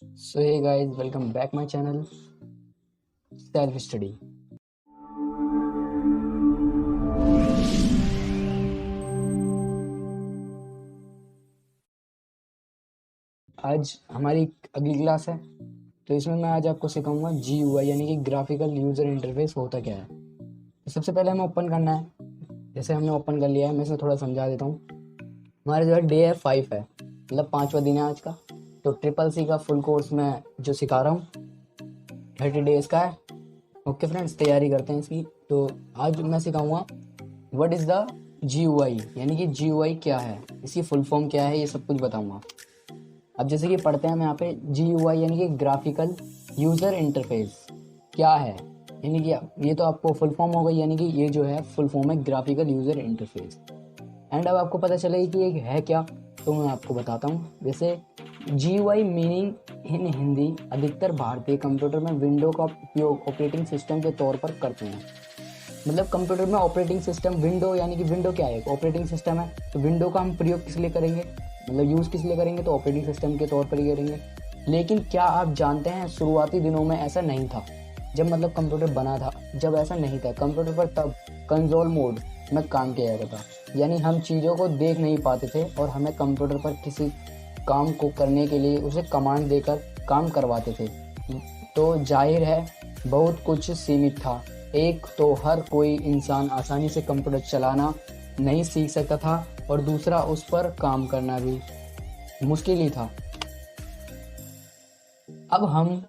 So hey guys, welcome back my channel Self Study। आज हमारी अगली क्लास है, तो इसमें मैं आज आपको सिखाऊंगा GUI यानी कि ग्राफिकल यूजर इंटरफेस होता क्या है। तो सबसे पहले हमें ओपन करना है। जैसे हमने ओपन कर लिया है, मैं इसमें थोड़ा समझा देता हूँ। हमारा जो है डे है 5 है, मतलब 5वां दिन है आज का। तो CCC का फुल कोर्स मैं जो सिखा रहा हूँ 30 डेज का है। ओके फ्रेंड्स, तैयारी करते हैं इसकी। तो आज मैं सिखाऊंगा व्हाट इज़ द GUI यानी कि GUI क्या है, इसकी फुल फॉर्म क्या है, ये सब कुछ बताऊंगा। अब जैसे कि पढ़ते हैं हम यहाँ पे GUI यानी कि ग्राफिकल यूज़र इंटरफेस क्या है, यानी कि ये तो आपको फुल फॉर्म हो गई, यानी कि ये जो है फुल फॉर्म है ग्राफिकल यूज़र इंटरफेस। एंड अब आपको पता चलेगा कि ये है क्या, तो मैं आपको बताता हूँ। जैसे GUI मीनिंग इन हिंदी अधिकतर भारतीय कंप्यूटर में विंडो का उपयोग ऑपरेटिंग सिस्टम के तौर पर करते हैं। मतलब कंप्यूटर में ऑपरेटिंग सिस्टम विंडो, यानी कि विंडो क्या है, ऑपरेटिंग सिस्टम है। तो विंडो का हम प्रयोग किस लिए करेंगे, मतलब यूज़ किस लिए करेंगे, तो ऑपरेटिंग सिस्टम के तौर पर ही करेंगे। लेकिन क्या आप जानते हैं शुरुआती दिनों में ऐसा नहीं था। जब मतलब कंप्यूटर बना था, जब ऐसा नहीं था कंप्यूटर पर, तब कंसोल मोड में काम किया जाता था। यानी हम चीज़ों को देख नहीं पाते थे और हमें कंप्यूटर पर किसी काम को करने के लिए उसे कमांड देकर काम करवाते थे। तो जाहिर है बहुत कुछ सीमित था। एक तो हर कोई इंसान आसानी से कंप्यूटर चलाना नहीं सीख सकता था, और दूसरा उस पर काम करना भी मुश्किल ही था। अब हम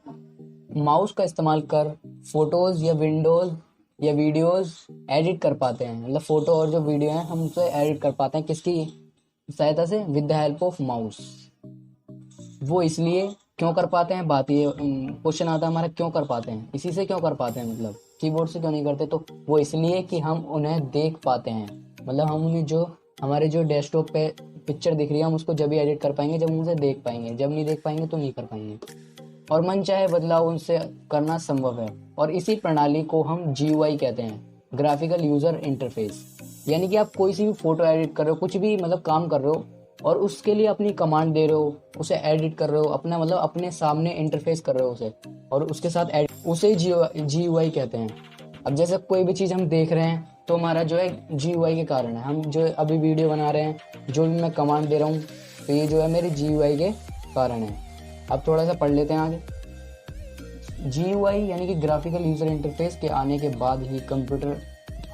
माउस का इस्तेमाल कर फोटोज या विंडोज या वीडियोस एडिट कर पाते हैं। मतलब फोटो और जो वीडियो है हम उसे एडिट कर पाते हैं किसकी सहायता से, with the help of mouse. वो इसलिए क्यों कर पाते हैं, बात ये क्वेश्चन आता है हमारा, क्यों कर पाते हैं, इसी से क्यों कर पाते हैं, मतलब कीबोर्ड से क्यों नहीं करते। तो वो इसलिए कि हम उन्हें देख पाते हैं। मतलब हम उन्हें जो हमारे जो डेस्कटॉप पे पिक्चर दिख रही है, हम उसको जब भी एडिट कर पाएंगे जब उनसे देख पाएंगे, जब नहीं देख पाएंगे तो नहीं कर पाएंगे। और मन चाहे बदलाव उनसे करना संभव है। और इसी प्रणाली को हम GUI कहते हैं, ग्राफिकल यूजर इंटरफेस। यानी कि आप कोई सी भी फोटो एडिट कर रहे हो, कुछ भी मतलब काम कर रहे हो, और उसके लिए अपनी कमांड दे रहे हो, उसे एडिट कर रहे हो, अपना मतलब अपने सामने इंटरफेस कर रहे हो उसे, और उसके साथ उसे GUI कहते हैं। अब जैसे कोई भी चीज़ हम देख रहे हैं तो हमारा जो है GUI के कारण है। हम जो अभी वीडियो बना रहे हैं, जो भी मैं कमांड दे रहा हूँ, तो ये जो है मेरे GUI के कारण है। अब थोड़ा सा पढ़ लेते हैं आगे। GUI यानी कि ग्राफिकल यूजर इंटरफेस के आने के बाद ही कंप्यूटर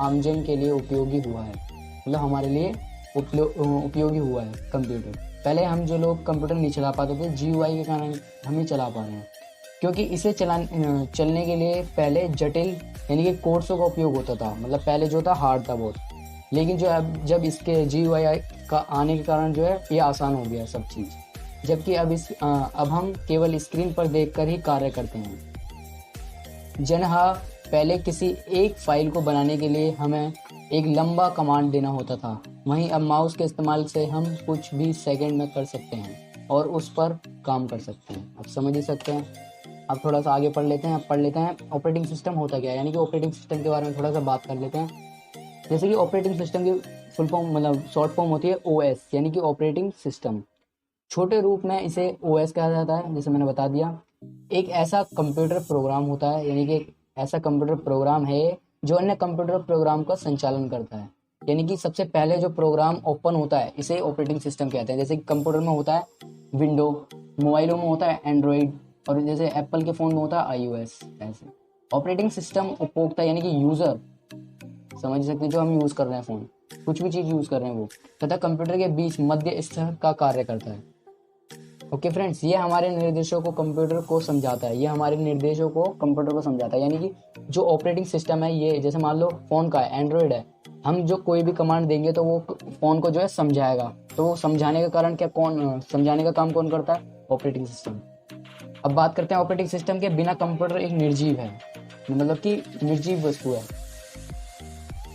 आमजन के लिए उपयोगी हुआ है। मतलब हमारे लिए उपयोगी हुआ है कंप्यूटर। पहले हम जो लोग कंप्यूटर नहीं चला पाते थे, GUI के कारण हम ही चला पा रहे हैं। क्योंकि इसे चलने के लिए पहले जटिल यानी कि कोर्सों का उपयोग होता था। मतलब पहले जो था हार्ड था बहुत, लेकिन जो अब जब इसके GUI का आने के कारण जो है ये आसान हो गया सब चीज़। जबकि अब हम केवल स्क्रीन पर देखकर ही कार्य करते हैं। जहाँ पहले किसी एक फाइल को बनाने के लिए हमें एक लंबा कमांड देना होता था, वहीं अब माउस के इस्तेमाल से हम कुछ भी सेकंड में कर सकते हैं और उस पर काम कर सकते हैं। आप समझ ही सकते हैं। अब थोड़ा सा आगे पढ़ लेते हैं। अब पढ़ लेते हैं ऑपरेटिंग सिस्टम होता क्या है, यानी कि ऑपरेटिंग सिस्टम के बारे में थोड़ा सा बात कर लेते हैं। जैसे कि ऑपरेटिंग सिस्टम की फुल फॉर्म मतलब शॉर्ट फॉर्म होती है OS, यानी कि ऑपरेटिंग सिस्टम। छोटे रूप में इसे OS कहा जाता है, जैसे मैंने बता दिया। एक ऐसा कंप्यूटर प्रोग्राम होता है, यानी कि एक ऐसा कंप्यूटर प्रोग्राम है जो अन्य कंप्यूटर प्रोग्राम का संचालन करता है। यानी कि सबसे पहले जो प्रोग्राम ओपन होता है इसे ऑपरेटिंग सिस्टम कहते हैं। जैसे कि कंप्यूटर में होता है विंडो, मोबाइलों में होता है एंड्रॉइड, और जैसे एप्पल के फ़ोन में होता है iOS। ऐसे ऑपरेटिंग सिस्टम उपभोक्ता यानी कि यूज़र, समझ सकते हैं, जो हम यूज़ कर रहे हैं फ़ोन, कुछ भी चीज़ यूज़ कर रहे हैं वो, तथा कंप्यूटर के बीच मध्य स्तर का कार्य करता है। ओके फ्रेंड्स, ये हमारे निर्देशों को कंप्यूटर को समझाता है, ये हमारे निर्देशों को कंप्यूटर को समझाता है। यानी कि जो ऑपरेटिंग सिस्टम है ये, जैसे मान लो फ़ोन का है, एंड्रॉयड है, हम जो कोई भी कमांड देंगे तो वो फ़ोन को जो है समझाएगा। तो वो समझाने का कारण क्या, समझाने का काम कौन करता है, ऑपरेटिंग सिस्टम। अब बात करते हैं ऑपरेटिंग सिस्टम के बिना कंप्यूटर एक निर्जीव है, मतलब कि निर्जीव वस्तु है।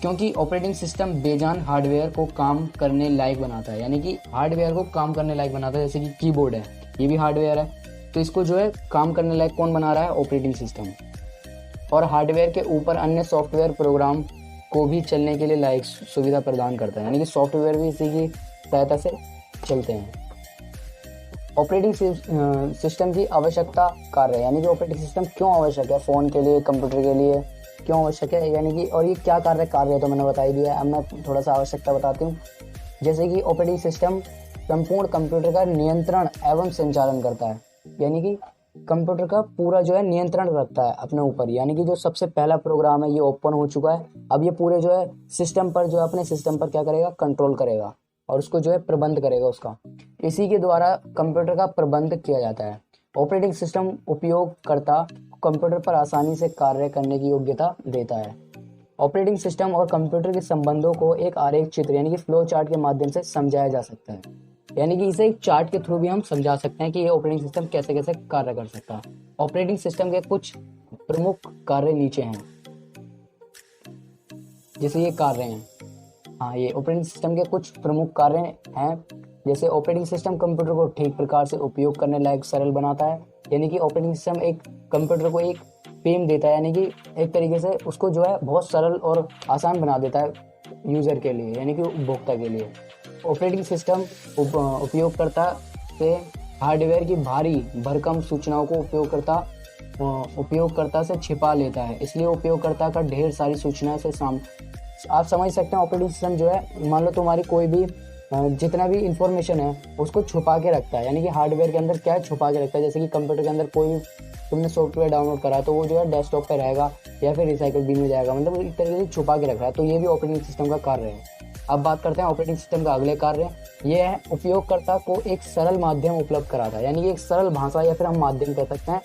क्योंकि ऑपरेटिंग सिस्टम बेजान हार्डवेयर को काम करने लायक बनाता है। यानी कि हार्डवेयर को काम करने लायक बनाता है, जैसे कि कीबोर्ड है, ये भी हार्डवेयर है। तो इसको जो है काम करने लायक कौन बना रहा है, ऑपरेटिंग सिस्टम। और हार्डवेयर के ऊपर अन्य सॉफ्टवेयर प्रोग्राम को भी चलने के लिए लायक सुविधा प्रदान करता है। यानी कि सॉफ्टवेयर भी इसी की सहायता से चलते हैं। ऑपरेटिंग सिस्टम की आवश्यकता कार्य, यानी कि ऑपरेटिंग सिस्टम क्यों आवश्यक है फ़ोन के लिए, कंप्यूटर के लिए क्यों आवश्यक है, यानी कि और ये क्या कार्य है तो मैंने बता ही दिया। अब मैं थोड़ा सा आवश्यकता बताती हूँ। जैसे कि ऑपरेटिंग सिस्टम संपूर्ण कंप्यूटर का नियंत्रण एवं संचालन करता है, यानी कि कंप्यूटर का पूरा जो है नियंत्रण रखता है अपने ऊपर, यानी कि जो सबसे पहला प्रोग्राम है ये ओपन हो चुका है, अब ये पूरे जो है सिस्टम पर, जो है अपने सिस्टम पर क्या करेगा, कंट्रोल करेगा और उसको जो है प्रबंध करेगा उसका। इसी के द्वारा कंप्यूटर का प्रबंध किया जाता है। ऑपरेटिंग सिस्टम उपयोगकर्ता कंप्यूटर पर आसानी से कार्य करने की योग्यता देता है। ऑपरेटिंग सिस्टम और कंप्यूटर के संबंधों को एक आरेख चित्र यानी कि फ्लो चार्ट के माध्यम से समझाया जा सकता है, यानी कि इसे एक चार्ट के थ्रू भी हम समझा सकते हैं कि ये ऑपरेटिंग सिस्टम कैसे कैसे कार्य कर सकता है। ऑपरेटिंग सिस्टम के कुछ प्रमुख कार्य नीचे हैं, जैसे ये कार्य हैं। हाँ, ये ऑपरेटिंग सिस्टम के कुछ प्रमुख कार्य हैं, जैसे ऑपरेटिंग सिस्टम कंप्यूटर को ठीक प्रकार से उपयोग करने लायक सरल बनाता है, यानी कि ऑपरेटिंग सिस्टम एक कंप्यूटर को एक फेम देता है, यानी कि एक तरीके से उसको जो है बहुत सरल और आसान बना देता है यूज़र के लिए, यानी कि उपभोक्ता के लिए। ऑपरेटिंग सिस्टम उपयोगकर्ता से हार्डवेयर की भारी भरकम सूचनाओं को उपयोगकर्ता से छिपा लेता है, इसलिए उपयोगकर्ता का ढेर सारी सूचनाएं से आप समझ सकते हैं। ऑपरेटिंग सिस्टम जो है, मान लो तुम्हारी कोई भी जितना भी इंफॉर्मेशन है उसको छुपा के रखता है, यानी कि हार्डवेयर के अंदर क्या है, छुपा के रखता है। जैसे कि कंप्यूटर के अंदर कोई भी तुमने सॉफ्टवेयर डाउनलोड करा तो वो जो है डेस्कटॉप पे रहेगा या फिर रिसाइकल बिन में जाएगा, मतलब एक तरीके से छुपा के रख रहा है, तो ये भी ऑपरेटिंग सिस्टम का कार्य है। अब बात करते हैं ऑपरेटिंग सिस्टम का अगले कार्य, ये है उपयोगकर्ता को एक सरल माध्यम उपलब्ध कराता है, यानी कि एक सरल भाषा या फिर हम माध्यम कह सकते हैं,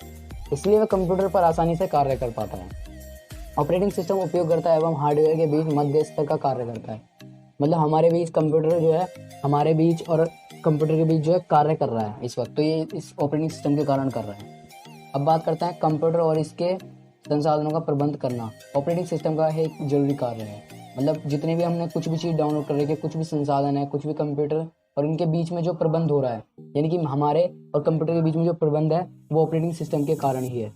इसलिए वह कंप्यूटर पर आसानी से कार्य कर पाता है। ऑपरेटिंग सिस्टम उपयोगकर्ता एवं हार्डवेयर के बीच मध्य स्तर का कार्य करता है, मतलब हमारे बीच कंप्यूटर जो है, हमारे बीच और कंप्यूटर के बीच जो है कार्य कर रहा है इस वक्त, तो ये इस ऑपरेटिंग सिस्टम के कारण कर रहा है। अब बात करते हैं कंप्यूटर और इसके संसाधनों का प्रबंध करना ऑपरेटिंग सिस्टम का एक जरूरी कार्य है, मतलब जितने भी हमने कुछ भी चीज़ डाउनलोड कर रही है, कुछ भी संसाधन है, कुछ भी कंप्यूटर और इनके बीच में जो प्रबंध हो रहा है, यानी कि हमारे और कंप्यूटर के बीच में जो प्रबंध है वो ऑपरेटिंग सिस्टम के कारण ही है।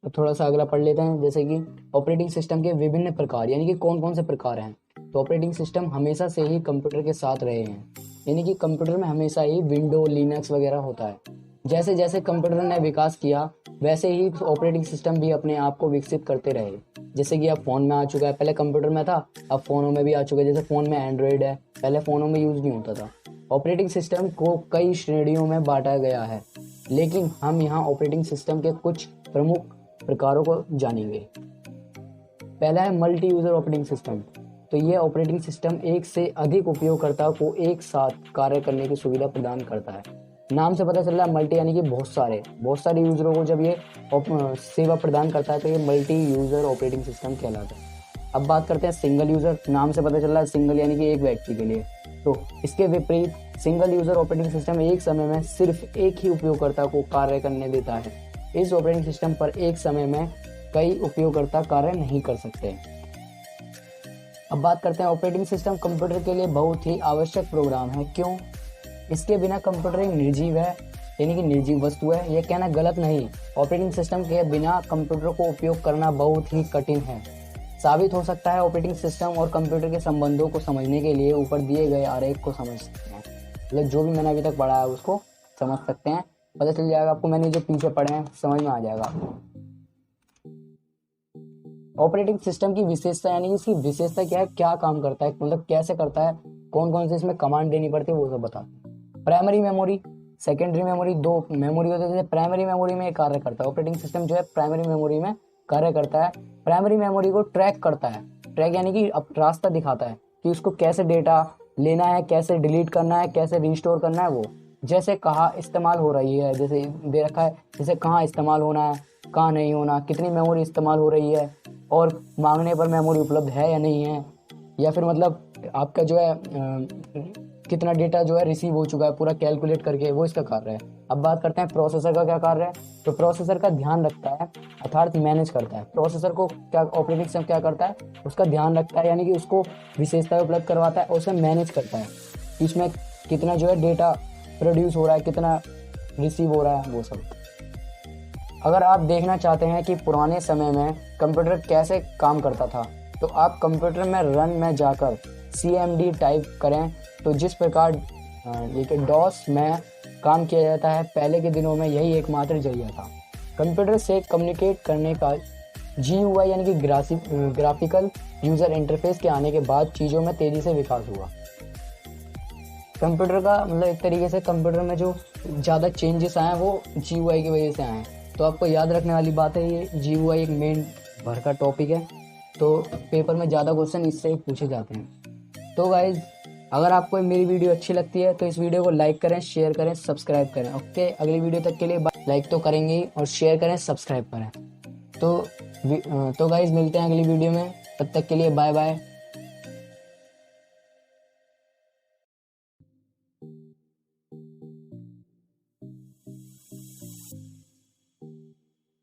तो थोड़ा सा अगला पढ़ लेते हैं, जैसे कि ऑपरेटिंग सिस्टम के विभिन्न प्रकार, यानी कि कौन कौन से प्रकार हैं। तो ऑपरेटिंग सिस्टम हमेशा से ही कंप्यूटर के साथ रहे हैं, यानी कि कंप्यूटर में हमेशा ही विंडो, लिनक्स वगैरह होता है। जैसे जैसे कंप्यूटर ने विकास किया वैसे ही ऑपरेटिंग सिस्टम भी अपने आप को विकसित करते रहे, जैसे कि अब फ़ोन में आ चुका है, पहले कंप्यूटर में था, अब फ़ोनों में भी आ चुका है। जैसे फ़ोन में एंड्रॉयड है, पहले फ़ोनों में यूज़ नहीं होता था। ऑपरेटिंग सिस्टम को कई श्रेणियों में बांटा गया है, लेकिन हम यहाँ ऑपरेटिंग सिस्टम के कुछ प्रमुख प्रकारों को जानेंगे। पहला है मल्टी यूज़र ऑपरेटिंग सिस्टम। तो ये ऑपरेटिंग सिस्टम एक से अधिक उपयोगकर्ताओं को एक साथ कार्य करने की सुविधा प्रदान करता है। नाम से पता चल रहा है मल्टी, यानी कि बहुत सारे यूजरों को जब ये सेवा प्रदान करता है तो ये मल्टी यूजर ऑपरेटिंग सिस्टम कहलाता है। अब बात करते हैं सिंगल यूजर। नाम से पता चल रहा है सिंगल, यानी कि एक व्यक्ति के लिए। तो इसके विपरीत सिंगल यूजर ऑपरेटिंग सिस्टम एक समय में सिर्फ एक ही उपयोगकर्ता को कार्य करने देता है। इस ऑपरेटिंग सिस्टम पर एक समय में कई उपयोगकर्ता कार्य नहीं कर सकते। अब बात करते हैं ऑपरेटिंग सिस्टम कंप्यूटर के लिए बहुत ही आवश्यक प्रोग्राम है। क्यों? इसके बिना कंप्यूटर एक निर्जीव है, यानी कि निर्जीव वस्तु है। यह कहना गलत नहीं, ऑपरेटिंग सिस्टम के बिना कंप्यूटर को उपयोग करना बहुत ही कठिन है, साबित हो सकता है। ऑपरेटिंग सिस्टम और कंप्यूटर के संबंधों को समझने के लिए ऊपर दिए गए आरेख को समझ सकते हैं, मतलब जो भी मैंने अभी तक पढ़ा है उसको समझ सकते हैं, पता चल जाएगा आपको। मैंने जो पीछे पढ़े हैं समझ में आ जाएगा। ऑपरेटिंग सिस्टम की विशेषता, यानी इसकी विशेषता क्या है, क्या काम करता है, मतलब कैसे करता है, कौन कौन से इसमें कमांड देनी पड़ती है, वो सब बताते हैं। प्राइमरी मेमोरी, सेकेंडरी मेमोरी, दो मेमोरी होती है। जैसे प्राइमरी मेमोरी में कार्य करता है ऑपरेटिंग सिस्टम, जो है प्राइमरी मेमोरी में कार्य करता है। प्राइमरी मेमोरी को ट्रैक करता है, ट्रैक यानी कि अब रास्ता दिखाता है कि उसको कैसे डेटा लेना है, कैसे डिलीट करना है, कैसे रिस्टोर करना है। वो जैसे कहाँ इस्तेमाल हो रही है, जैसे दे रखा है, जैसे कहाँ इस्तेमाल होना है, कहाँ नहीं होना, कितनी मेमोरी इस्तेमाल हो रही है, और मांगने पर मेमोरी उपलब्ध है या नहीं है, या फिर मतलब आपका जो है कितना डेटा जो है रिसीव हो चुका है, पूरा कैलकुलेट करके, वो इसका कार्य है। अब बात करते हैं प्रोसेसर का क्या कार्य है। तो प्रोसेसर का ध्यान रखता है, अर्थात मैनेज करता है। प्रोसेसर को क्या ऑपरेटिंग सिस्टम क्या करता है, उसका ध्यान रखता है, यानी कि उसको विशेषताएं उपलब्ध करवाता है और उसे मैनेज करता है, इसमें कितना जो है डेटा प्रोड्यूस हो रहा है, कितना रिसीव हो रहा है, वो सब। अगर आप देखना चाहते हैं कि पुराने समय में कंप्यूटर कैसे काम करता था, तो आप कंप्यूटर में रन में जाकर CMD टाइप करें, तो जिस प्रकार ये कि डॉस में काम किया जाता है। पहले के दिनों में यही एकमात्र जरिया था। कंप्यूटर से कम्युनिकेट करने का GUI यानी कि ग्राफिकल यूज़र इंटरफेस के आने के बाद चीज़ों में तेज़ी से विकास हुआ। कंप्यूटर का मतलब एक तरीके से कंप्यूटर में जो ज़्यादा चेंजेस आए हैं वो GUI की वजह से आए हैं। तो आपको याद रखने वाली बात है, ये GUI एक मेन भर का टॉपिक है, तो पेपर में ज़्यादा क्वेश्चन इससे पूछे जाते हैं। तो गाइज, अगर आपको मेरी वीडियो अच्छी लगती है तो इस वीडियो को लाइक करें, शेयर करें, सब्सक्राइब करें। ओके, अगली वीडियो तक के लिए लाइक तो करेंगे ही और शेयर करें, सब्सक्राइब करें। तो गाइज मिलते हैं अगली वीडियो में, तब तक के लिए बाय बाय।